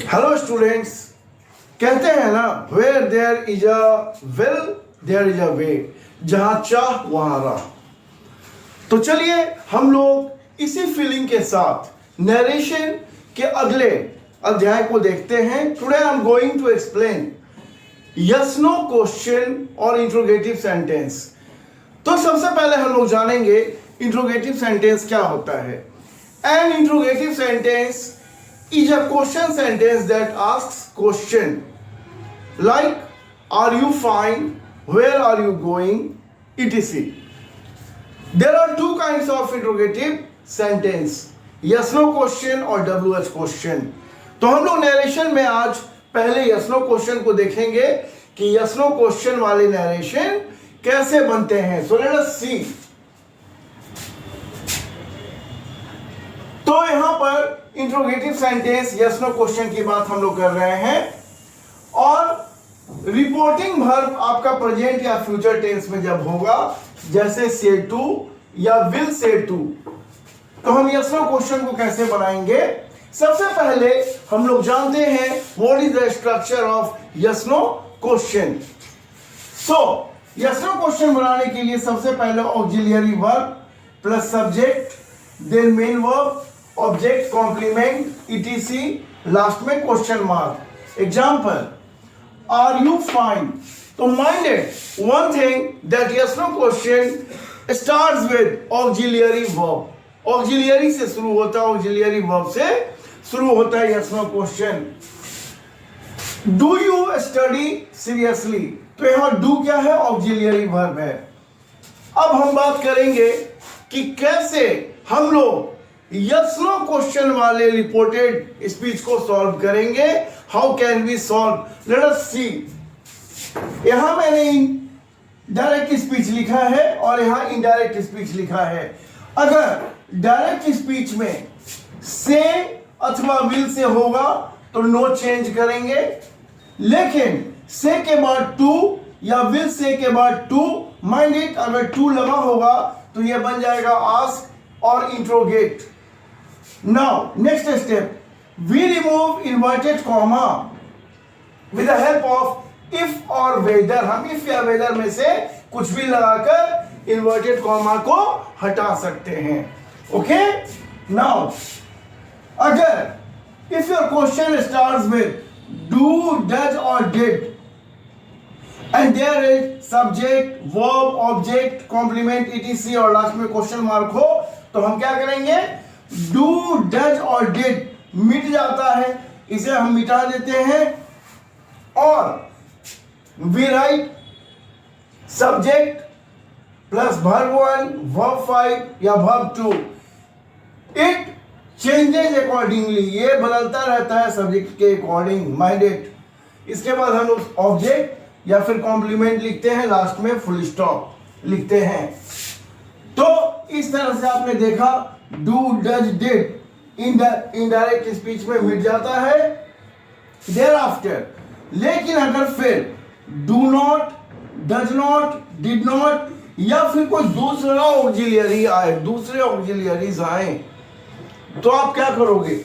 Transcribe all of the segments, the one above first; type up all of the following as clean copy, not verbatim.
Hello students, कहते हैं ना, where there is a will there is a way, जहां चाह वहां राह। तो चलिए हम लोग इसी फीलिंग के साथ नरेशन के अगले अध्याय को देखते हैं। Today I am going to explain yes no question और इंट्रोगेटिव सेंटेंस। तो सबसे पहले हम लोग जानेंगे इंट्रोगेटिव सेंटेंस क्या होता है। An interrogative sentence is a question sentence that asks question like are you fine, where are you going, etc. There are two kinds of interrogative sentence, yes no question और WH question। तो हम लोग narration में आज पहले yes no question को देखेंगे कि yes no question वाले नरेशन कैसे बनते हैं। So let us see। तो यहां पर interrogative sentence yes no question की बात हम लोग कर रहे हैं और रिपोर्टिंग वर्ब आपका प्रेजेंट या फ्यूचर टेंस में जब होगा, जैसे से टू या विल से टू, तो हम यस नो क्वेश्चन को कैसे बनाएंगे। सबसे पहले हम लोग जानते हैं what is the structure of yes no question. So yes no question बनाने के लिए सबसे पहले auxiliary verb plus subject, then main verb, object, complement, etc, last में question mark. Example, are you fine. तो minded one thing that yes no question starts with auxiliary verb. Auxiliary से शुरू होता है, ऑक्सिलियरी वर्ब से शुरू होता है yes no question. Do you study seriously. तो यहां डू क्या है, ऑक्सिलियरी वर्ब है। अब हम बात करेंगे कि कैसे हम लोग यस नो क्वेश्चन वाले रिपोर्टेड स्पीच को सॉल्व करेंगे। How can we solve, let us see. यहां मैंने डायरेक्ट स्पीच लिखा है और यहां इनडायरेक्ट स्पीच लिखा है। अगर डायरेक्ट स्पीच में से अथवा विल से होगा तो नो चेंज करेंगे, लेकिन से के बाद टू या विल से के बाद टू, माइंड इट, अगर टू लगा होगा तो यह बन जाएगा आस्क और interrogate. Now, next step, we remove inverted comma with the help of if or whether। हम if या whether में से कुछ भी लगाकर inverted comma को हटा सकते हैं। Okay? Now, अगर if your question starts with do, does or did and there is subject, verb, object, complement, etc और लास्ट में क्वेश्चन मार्क हो, तो हम क्या करेंगे, डू, डज और डिड मिट जाता है, इसे हम मिटा देते हैं और we write subject plus verb 1, verb 5 या वर्ब 2। इट चेंजेज अकॉर्डिंगली, ये बदलता रहता है सब्जेक्ट के अकॉर्डिंग, माइंडेड। इसके बाद हम लोग ऑब्जेक्ट या फिर कॉम्प्लीमेंट लिखते हैं, लास्ट में फुल स्टॉप लिखते हैं। तो इस तरह से आपने देखा do, does, did indirect speech में मिट जाता है देयर आफ्टर। लेकिन अगर फिर do not, does not, did not या फिर कोई दूसरा ऑक्सिलियरी आए, दूसरे ऑक्सिलियरीज आए, तो आप क्या करोगे,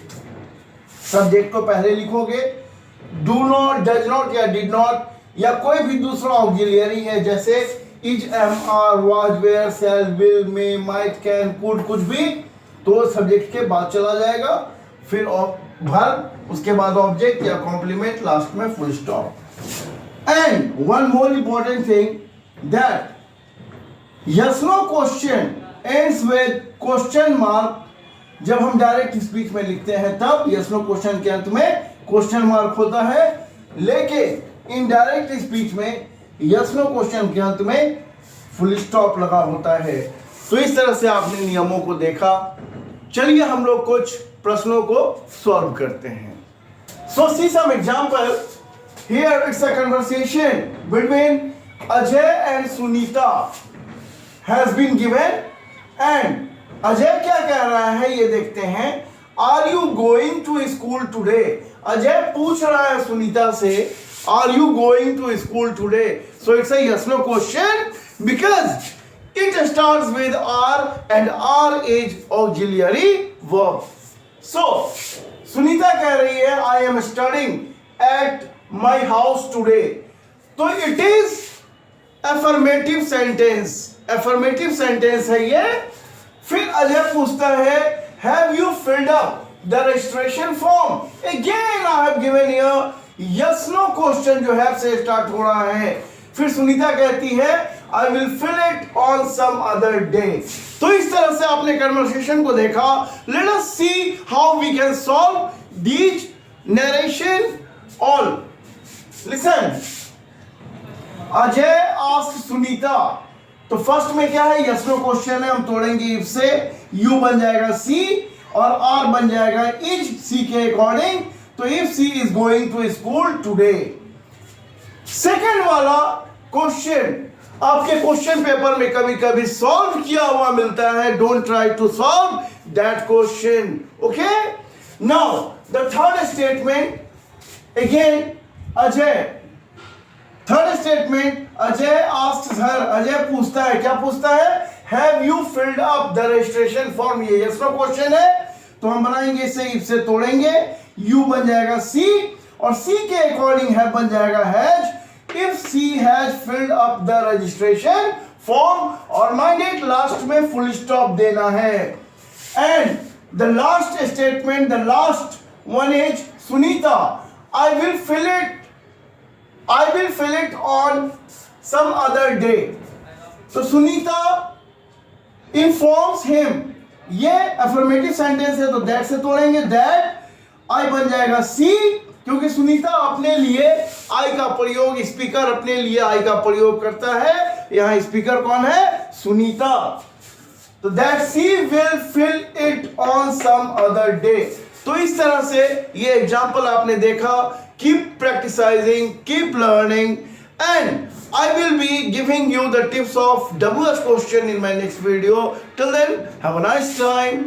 सब्जेक्ट को पहले लिखोगे, डू नॉट, डज नॉट या डिड नॉट या कोई भी दूसरा ऑक्सिलियरी है, जैसे is, am, are, was, were, shall, will, may, might, can, could, कुछ भी, तो सब्जेक्ट के बाद चला जाएगा, फिर वर्ब, उसके बाद ऑब्जेक्ट या कॉम्प्लीमेंट, लास्ट में full stop. And one more important thing that yes no question ends with question mark. जब हम डायरेक्ट स्पीच में लिखते हैं तब यस नो क्वेश्चन के अंत में क्वेश्चन मार्क होता है, लेकिन इनडायरेक्ट स्पीच में यस नो क्वेश्चन के अंत में फुल स्टॉप लगा होता है। तो इस तरह से आपने नियमों को देखा। चलिए हम लोग कुछ प्रश्नों को सॉल्व करते हैं। So see some example. Here it's a conversation between Ajay and Sunita has been given and Ajay क्या कह रहा है ये देखते हैं। Are you going to school today. Ajay पूछ रहा है सुनीता से are you going to school today. So it's a yes no question because it starts with R and R is auxiliary verb. So Sunita कह रही है I am studying at my house today, तो it is affirmative sentence, affirmative sentence है ये। फिर अजय पूछता है have you filled up the registration form, again I have given here yes no question जो है से स्टार्ट हो रहा है। फिर सुनीता कहती है I will fill it on some other day. तो इस तरह से आपने कन्वर्सेशन को देखा। Let us see how we can solve these narration all. Listen, Ajay asked Sunita, तो फर्स्ट में क्या है यस नो क्वेश्चन है, हम तोड़ेंगे इफ से, यू बन जाएगा सी और आर बन जाएगा इज सी के अकॉर्डिंग। तो if she is going to school today. Second वाला क्वेश्चन आपके क्वेश्चन पेपर में कभी कभी सॉल्व किया हुआ मिलता है, don't try to solve that question, okay. Now the third statement again Ajay, third statement Ajay asks her, Ajay पूछता है, क्या पूछता है, have you filled up the registration form. ये यस नो क्वेश्चन है, तो हम बनाएंगे इसे इफ से तोड़ेंगे, यू बन जाएगा सी और सी के अकॉर्डिंग है बन जाएगा has. If she has filled up the registration form, और माइंडेड लास्ट में फुल स्टॉप देना है। And the last statement, the last one is Sunita I will fill it on some other day. तो सुनीता इन्फॉर्म्स हिम, ये affirmative sentence है तो that से तोड़ेंगे, दैट आई बन जाएगा सी, क्योंकि सुनीता अपने लिए आई का प्रयोग, स्पीकर अपने लिए आई का प्रयोग करता है, यहां स्पीकर कौन है, सुनीता। तो that she will fill it on some other day. तो इस तरह से ये एग्जाम्पल आपने देखा। Keep practising, keep learning, and I will be giving you the tips of WH question in my next video. Till then, have a nice time.